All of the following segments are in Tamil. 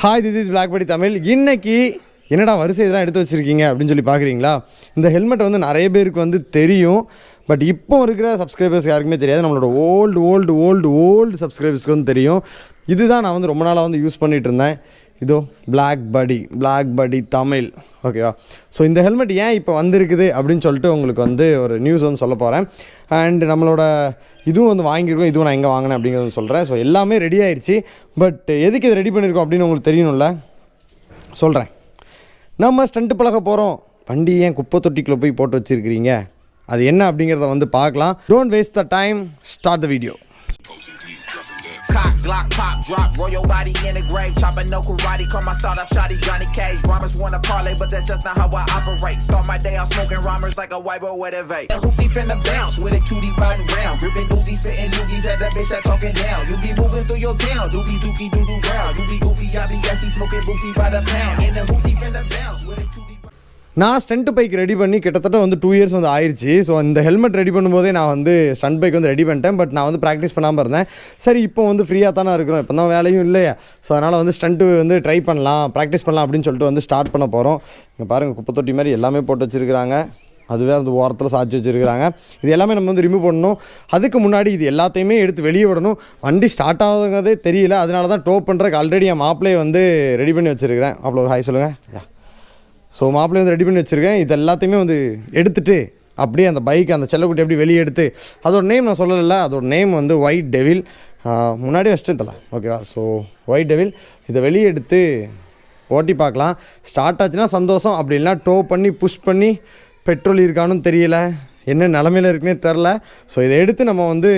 Hi, this is blackbuddytamil. இன்னைக்கு என்னடா வரிசை இதெல்லாம் எடுத்து வச்சுருக்கீங்க அப்படின்னு சொல்லி பார்க்குறீங்களா? இந்த ஹெல்மெட் வந்து நிறைய பேருக்கு வந்து தெரியும். பட் இப்போ இருக்கிற சப்ஸ்கிரைபர்ஸ் யாருக்குமே தெரியாது. நம்மளோட ஓல்டு சப்ஸ்கிரைபர்ஸ்க்கு வந்து தெரியும். இதுதான் நான் வந்து ரொம்ப நாளாக வந்து யூஸ் பண்ணிகிட்டு இருந்தேன். இதோ blackbuddytamil. ஓகேவா? ஸோ இந்த ஹெல்மெட் ஏன் இப்போ வந்திருக்குது அப்படின்னு சொல்லிட்டு உங்களுக்கு வந்து ஒரு நியூஸ் வந்து சொல்ல போகிறேன். அண்ட் நம்மளோட இதுவும் வந்து வாங்கியிருக்கோம். இதுவும் நான் எங்கே வாங்கினேன் அப்படிங்கிறது சொல்கிறேன். ஸோ எல்லாமே ரெடி ஆயிடுச்சு. பட் எதுக்கு இதை ரெடி பண்ணியிருக்கோம் அப்படின்னு உங்களுக்கு தெரியணும்ல, சொல்கிறேன். நம்ம ஸ்டண்ட்டு பழக போகிறோம். வண்டி ஏன் குப்பை தொட்டிக்குள்ளே போய் போட்டு வச்சுருக்கிறீங்க, அது என்ன அப்படிங்கிறத வந்து பார்க்கலாம். Don't waste the time, start the video. Cock, Glock, pop, drop, roll your body in the grave, chopping no karate, call my start up shotty Johnny Cage. Rhymers wanna parlay, but that's just not how I operate. Start my day off smoking rhymers like a white boy with a vape. Hoopty finna bounce with a cutie riding round, ripping Uzi, spitting loogies at that bitch that talking down. You be moving through your town, doobie dookie doo doo round. You be goofy, I be gassy, smoking boofy by the pound. And the hoopty finna bounce with a cutie. நான் ஸ்டண்ட் பைக் ரெடி பண்ணி கிட்டத்தட்ட வந்து 2 years வந்து ஆயிடுச்சு. ஸோ இந்த ஹெல்மெட் ரெடி பண்ணும்போதே நான் வந்து ஸ்டண்ட் பைக் வந்து ரெடி பண்ணிட்டேன். பட் நான் வந்து ப்ராக்டிஸ் பண்ணாமல் இருந்தேன். சரி, இப்போ வந்து ஃப்ரீயாக தானே இருக்கிறோம், இப்போ தான் வேலையும் இல்லையா, ஸோ அதனால் வந்து ஸ்டண்ட்டு வந்து ட்ரை பண்ணலாம், ப்ராக்டிஸ் பண்ணலாம் அப்படின்னு சொல்லிட்டு வந்து ஸ்டார்ட் பண்ண போகிறோம். இங்கே பாருங்கள், குப்பை தொட்டி மாதிரி எல்லாமே போட்டு வச்சுருக்கிறாங்க. அதுவே அந்த ஓரத்தில் சாய்ச்சி வச்சுருக்கிறாங்க. இது எல்லாமே நம்ம வந்து ரிமூவ் பண்ணணும். அதுக்கு முன்னாடி இது எல்லாத்தையுமே எடுத்து வெளியே விடணும். வண்டி ஸ்டார்ட் ஆகுதுங்கிறதே தெரியல. அதனால தான் டோ பண்ணுறதுக்கு ஆல்ரெடி என் மாப்பிளையை வந்து ரெடி பண்ணி வச்சுருக்கிறேன். மாப்பிள ஒரு ஹாய் சொல்லுங்கள். ஸோ மாப்பிள்ளை வந்து ரெடி பண்ணி வச்சுருக்கேன். இது எல்லாத்தையுமே வந்து எடுத்துகிட்டு அப்படியே அந்த பைக், அந்த செல்லக்குட்டி எப்படி வெளியே எடுத்து, அதோட நேம் நான் சொல்லலை, அதோட நேம் வந்து ஒயிட் டெவில். முன்னாடி வச்சுட்டு தரல, ஓகேவா? ஸோ ஒயிட் டெவில் இதை வெளியே எடுத்து ஓட்டி பார்க்கலாம். ஸ்டார்ட் ஆச்சுன்னா சந்தோஷம். அப்படி இல்லைனா டோ பண்ணி புஷ் பண்ணி பெட்ரோல் இருக்கானும் தெரியல, என்ன நிலமையில் இருக்குன்னே தெரில. ஸோ இதை எடுத்து நம்ம வந்து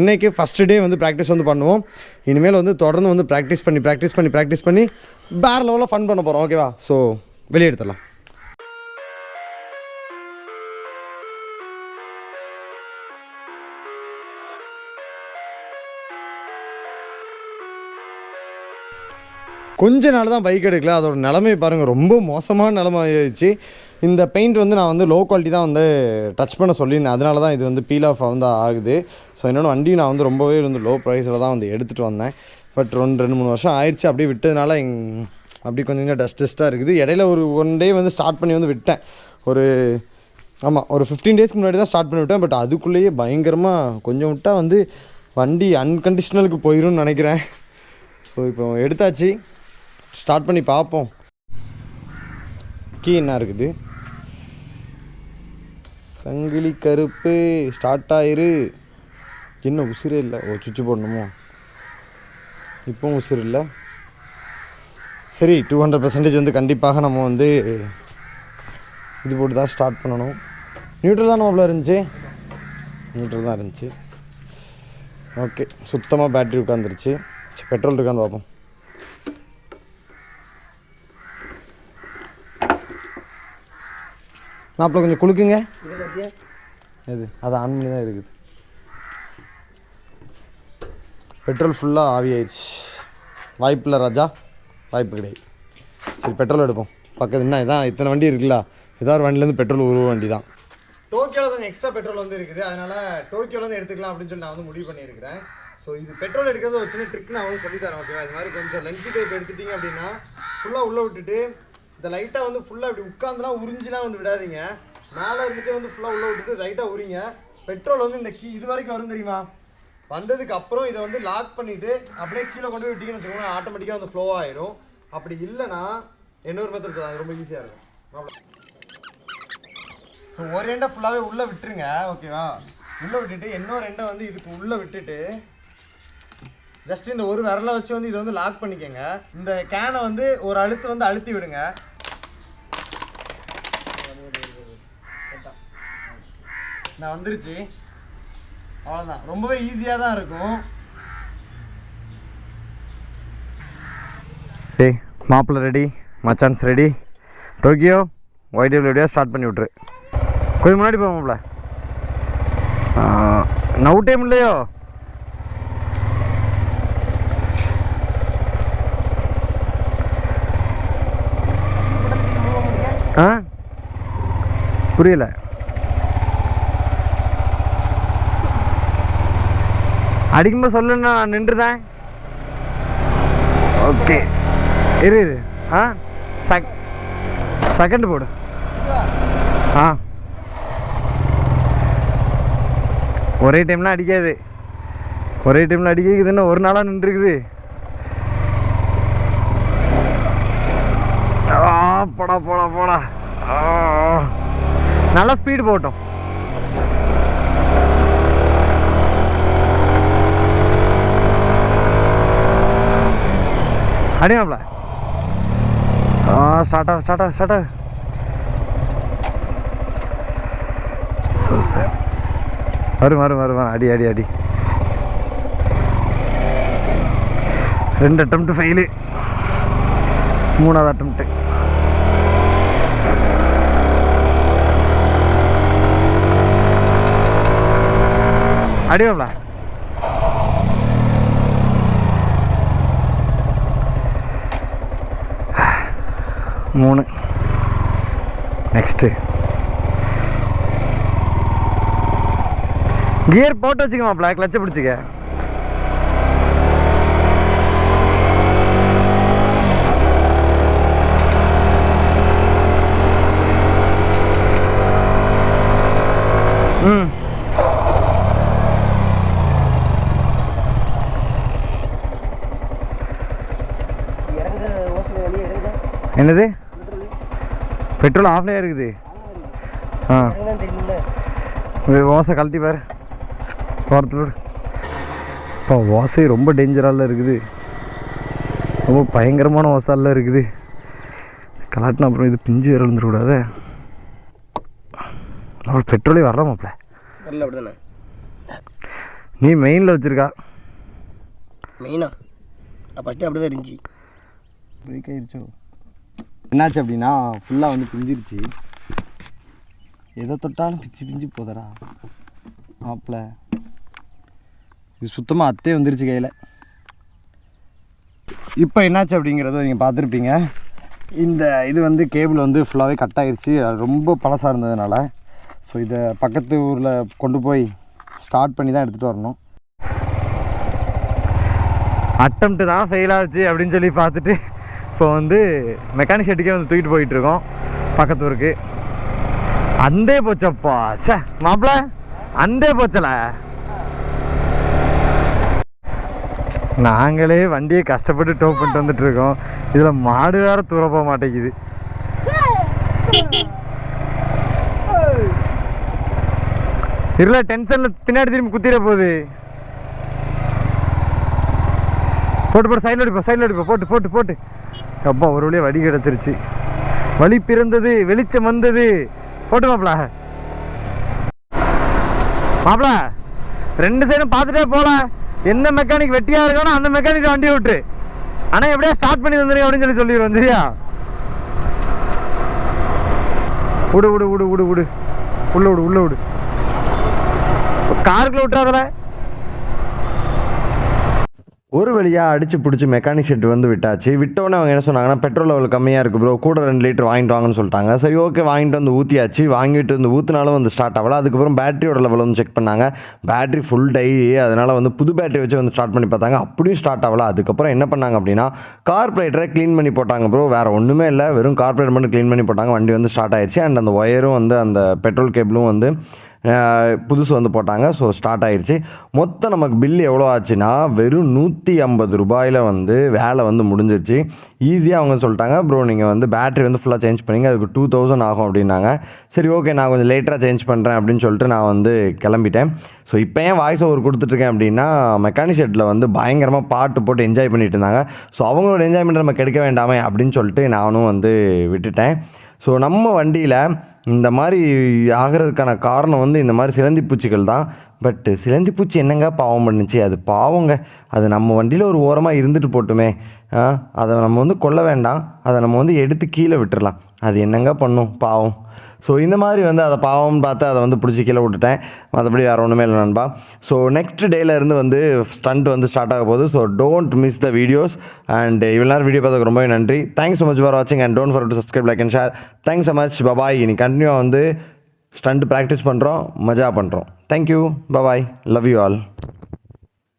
இன்றைக்கி ஃபஸ்ட்டு டே வந்து ப்ராக்டிஸ் வந்து பண்ணுவோம். இனிமேல் வந்து தொடர்ந்து வந்து ப்ராக்டிஸ் பண்ணி வேறு லெவலில் ஃபன் பண்ண போகிறோம், ஓகேவா? ஸோ வெளியே எடுத்துடலாம். கொஞ்ச நாள் தான் பைக் எடுக்கல, அதோட நிலைமை பாருங்கள், ரொம்ப மோசமான நிலைமை ஆயிடுச்சு. இந்த பெயிண்ட் வந்து நான் வந்து லோ குவாலிட்டி தான் வந்து டச் பண்ண சொல்லியிருந்தேன். அதனால தான் இது வந்து பீல் ஆஃப் வந்து ஆகுது. ஸோ என்னோடய வண்டி நான் வந்து ரொம்பவே வந்து லோ ப்ரைஸில் தான் வந்து எடுத்துகிட்டு வந்தேன். பட் 2-3 வருஷம் ஆயிடுச்சு. அப்படியே விட்டதுனால அப்படி கொஞ்சம் டஸ்ட்டாக இருக்குது. இடையில ஒரு 1 day வந்து ஸ்டார்ட் பண்ணி வந்து விட்டேன். ஒரு 15 daysக்கு முன்னாடி தான் ஸ்டார்ட் பண்ணி விட்டேன். பட் அதுக்குள்ளேயே பயங்கரமாக கொஞ்சம் விட்டால் வந்து வண்டி அன்கண்டிஷ்னலுக்கு போயிடும்னு நினைக்கிறேன். ஸோ இப்போ எடுத்தாச்சு, ஸ்டார்ட் பண்ணி பார்ப்போம். கீ என்ன இருக்குது, சங்கிலி கருப்பு, ஸ்டார்ட் ஆயிரு. என்ன உசிரே இல்லை. சுவிட்சு போடணுமோ? இப்போவும் உசிறு இல்லை. சரி, 200% வந்து கண்டிப்பாக நம்ம வந்து இது போட்டு தான் ஸ்டார்ட் பண்ணணும். நியூட்ரல் தான் அவ்வளோ இருந்துச்சு. நியூட்ரல் தான் இருந்துச்சு. ஓகே, சுத்தமாக பேட்ரி உட்காந்துருச்சு. சரி, பெட்ரோல் இருக்கான்னு பார்ப்போம். மாப்பிள்ள கொஞ்சம் குளுக்குங்க. எது அது ஆன் பண்ணி தான் இருக்குது. பெட்ரோல் ஃபுல்லாக ஆவி ஆயிடுச்சு. வாய்ப்பில்லை ராஜா, வாய்ப்பு கிடையாது. சரி, பெட்ரோல் எடுப்போம். பக்கத்து என்ன இதான் இத்தனை வண்டி இருக்குல்ல, ஏதாவது வண்டிலேருந்து பெட்ரோல் உருவ வண்டி தான். டோக்கியோவில் கொஞ்சம் எக்ஸ்ட்ரா பெட்ரோல் வந்து இருக்குது. அதனால் டோக்கியோவில் எடுத்துக்கலாம் அப்படின்னு சொல்லி நான் வந்து முடிவு பண்ணியிருக்கிறேன். ஸோ இது பெட்ரோல் எடுக்கிறது ஒரு சின்ன ட்ரிக் நான் வந்து சொல்லித்தரேன், ஓகேவா? இது மாதிரி கொஞ்சம் லென்த்தி டைப் எடுத்துட்டிங்க அப்படின்னா ஃபுல்லாக உள்ளே விட்டுட்டு இந்த லைட்டாக வந்து ஃபுல்லாக இப்படி உட்காந்துலாம் உறிஞ்சிலாம் வந்து விடாதீங்க. மேலே இருந்துட்டு வந்து ஃபுல்லாக உள்ளே விட்டுட்டு லைட்டாக உரிங்க. பெட்ரோல் வந்து இந்த இது வரைக்கும் வரும் தெரியுமா? வந்ததுக்கு அப்புறம் இதை வந்து லாக் பண்ணிவிட்டு அப்படியே கீழே கொண்டு போய் விட்டிங்கன்னு வச்சுக்கோங்க, ஆட்டோமேட்டிக்காக வந்து ஃப்ளோ ஆயிரும். அப்படி இல்லைன்னா இன்னொரு மெத்தட் அது ரொம்ப ஈஸியாக இருக்கும். ஸோ ஒரு எண்டை ஃபுல்லாகவே உள்ளே விட்டுருங்க, ஓகேவா? உள்ளே விட்டுட்டு இன்னொரு எண்டை வந்து இதுக்கு உள்ளே விட்டுட்டு ஜஸ்ட் இந்த ஒரு விரலை வச்சு வந்து இதை வந்து லாக் பண்ணிக்கோங்க. இந்த கேனை வந்து ஒரு அழுத்து வந்து அழுத்தி விடுங்க. நான் வந்துருச்சு, அவ்வளோதான். ரொம்பவே ஈஸியாக தான் இருக்கும். டேய், மாப்பிள்ளை ரெடி, மச்சான்ஸ் ready. Tokyo white devil start பண்ணி விட்ரு. கொஞ்சம் முன்னாடி போ மாப்பிள்ள. நவு டைம் இல்லையோ? புரியல. அடிக்கும்போது சொல்லுன்னா நான் நின்றுதான். ஓகே, இரு ஆ செகண்ட் போடு ஆ ஒரே டைம்லாம் அடிக்காது, ஒரே டைமில் அடிக்குதுன்னு ஒரு நாளாக நின்றுருக்குது. போடா போடா போடா, நல்லா ஸ்பீடு போட்டோம். அடிமாப்ல ஸ்டார்ட் வரும் அடி அடி அடி. 2 அட்டம்ப்ட் ஃபெயிலு, 3வது அட்டம்ப்ட். அடிவாப்ல மூணு. நெக்ஸ்ட்டு கியர் போட்டு வச்சுக்கமாப்ல, கிளச்சை பிடிச்சிக்க. ம் என்னது பெட்ரோல் ஆஃப்லேயே இருக்குது. ஆ ஓசை கழட்டி பாரு ஓரத்தில். இப்போ ஓசை ரொம்ப டேஞ்சரால இருக்குது, ரொம்ப பயங்கரமான ஓசாலாம் இருக்குது. கலாட்டினா அப்புறம் இது பிஞ்சு வேறு வந்துடக்கூடாது. நம்ம பெட்ரோலே வரலாமாப்ல வரல அப்படிதானே? நீ மெயினில் வச்சுருக்கா? மெயினா ஃபஸ்ட்டு அப்படி தான் இருந்துச்சு. பிரேக் ஆகிடுச்சோ என்னாச்சு அப்படின்னா ஃபுல்லாக வந்து பிஞ்சிருச்சு. எதை தொட்டாலும் பிஞ்சு போதரா மாப்பிள்ள. இது சுத்தமாக அத்தே வந்துருச்சு கையில். இப்போ என்னாச்சு அப்படிங்கிறத நீங்கள் பார்த்துருப்பீங்க. இந்த இது வந்து கேபிள் வந்து ஃபுல்லாகவே கட் ஆகிருச்சு, அது ரொம்ப பழசாக இருந்ததுனால. ஸோ இதை பக்கத்து ஊரில் கொண்டு போய் ஸ்டார்ட் பண்ணி தான் எடுத்துகிட்டு வரணும். அட்டம்ப்ட்டு தான் ஃபெயில் ஆச்சு அப்படின்னு சொல்லி பார்த்துட்டு இப்போ வந்து மெக்கானிக் ஷெட்டுக்கே வந்து தூக்கிட்டு போயிட்டுருக்கோம் பக்கத்து ஊருக்கு. அந்தே போச்சப்பா, சே மாப்பிள்ள அந்தே போச்சல. நாங்களே வண்டியை கஷ்டப்பட்டு டோ பண்ணிட்டு வந்துட்டுருக்கோம், இதில் மாடு வேறு தூர போக மாட்டேங்குது. இல்லை டென்ஷனில் பின்னாடி திரும்பி குத்திர போகுது. போட்டு சைடில் அடிப்போம் போட்டு போட்டு போட்டு. அப்பா ஒரு வழியாக வழி கிடச்சிருச்சு, வழி பிறந்தது, வெளிச்சம் வந்தது. போட்டு மாப்பிள 2 சைடும் பார்த்துட்டே போல. எந்த மெக்கானிக் வெட்டியாக இருக்கானோ அந்த மெக்கானிக் வண்டி விட்டு, ஆனால் எப்படியா ஸ்டார்ட் பண்ணி வந்துடுங்க அப்படின்னு சொல்லிடுவோம். சரியா? விடு விடு விடு விடு விடு உள்ள விடு காருக்குள்ள விட்டுறாதல. ஒரு வழியாக அடித்து பிடிச்சி மெக்கானிக் ஷெட் வந்து விட்டாச்சு. விட்டோன்னே அவங்க என்ன சொன்னாங்கன்னா, பெட்ரோல் லெவல் கம்மியாக இருக்குது ப்ரோ, கூட 2 லிட்டர் வாங்கிட்டு வாங்கன்னு சொல்லிட்டாங்க. சரி ஓகே வாங்கிட்டு வந்து ஊற்றியாச்சு. வாங்கிட்டு வந்து ஊற்றினாலும் வந்து ஸ்டார்ட் ஆகல. அதுக்கப்புறம் பேட்டரியோட லெவல் வந்து செக் பண்ணாங்க. பேட்டரி ஃபுல் டை, அதனால் வந்து புது பேட்டரி வச்சு வந்து ஸ்டார்ட் பண்ணி பார்த்தாங்க, அப்படியும் ஸ்டார்ட் ஆகல. அதுக்கப்புறம் என்ன பண்ணாங்க அப்படின்னா, கார்பரேட்டரை க்ளீன் பண்ணி போட்டாங்க ப்ரோ. வேறு ஒன்றுமே இல்லை, வெறும் கார்பரேட்டர் மட்டும் க்ளீன் பண்ணி போட்டாங்க. வண்டி வந்து ஸ்டார்ட் ஆயிடுச்சு. அண்ட் அந்த ஒயரும் வந்து அந்த பெட்ரோல் கேபிளும் வந்து புதுசு வந்து போட்டாங்க. ஸோ ஸ்டார்ட் ஆகிடுச்சு. மொத்தம் நமக்கு பில் எவ்வளோ ஆச்சுன்னா வெறும் 150 ரூபாயில் வந்து வேலை வந்து முடிஞ்சிருச்சு. ஈஸியாக அவங்க சொல்லிட்டாங்க, ப்ரோ நீங்கள் வந்து பேட்டரி வந்து ஃபுல்லாக சேஞ்ச் பண்ணிங்க, அதுக்கு 2000 ஆகும் அப்படின்னாங்க. சரி ஓகே நான் கொஞ்சம் லேட்டராக சேஞ்ச் பண்ணுறேன் அப்படின்னு சொல்லிட்டு நான் வந்து கிளம்பிட்டேன். ஸோ இப்போ ஏன் வாய்ஸ் ஓவர் கொடுத்துட்ருக்கேன் அப்படின்னா, மெக்கானிக் ஷெட்டில் வந்து பயங்கரமாக பாட்டு போட்டு என்ஜாய் பண்ணிட்டு இருந்தாங்க. ஸோ அவங்களோட என்ஜாய்மெண்ட் நம்ம கெடுக்க வேண்டாமே அப்படின்னு சொல்லிட்டு நானும் வந்து விட்டுட்டேன். ஸோ நம்ம வண்டியில் இந்த மாதிரி ஆகிறதுக்கான காரணம் வந்து இந்த மாதிரி சிலந்தி பூச்சிகள் தான். பட் சிலந்தி பூச்சி என்னங்க பாவம் பண்ணுச்சு? அது பாவங்க, அது நம்ம வண்டியில் ஒரு ஓரமாக இருந்துட்டு போட்டுமே, அதை நம்ம வந்து கொல்ல வேண்டாம், அதை நம்ம வந்து எடுத்து கீழே விட்டுடலாம். அது என்னங்க பண்ணும் பாவம். ஸோ இந்த மாதிரி வந்து அதை பாவம்னு பார்த்து அதை வந்து பிடிச்சி கீழே விட்டுட்டேன். மற்றபடி வேறு ஒன்றுமே இல்லை நண்பா. ஸோ நெக்ஸ்ட் டேலேருந்து வந்து ஸ்டண்ட் வந்து ஸ்டார்ட் ஆக போகுது. So don't miss the videos. And இவ்வளோ நேரம் வீடியோ பார்த்ததுக்கு ரொம்பவே நன்றி. தேங்க்ஸ் ஸோ மச் ஃபார் வாட்சிங் and don't forget to subscribe, like and share. Thanks so much. Bye bye. இனி கண்டினியூவாக வந்து ஸ்டண்ட் ப்ராக்டிஸ் பண்ணுறோம், மஜா பண்ணுறோம். Thank you, bye bye, love you all.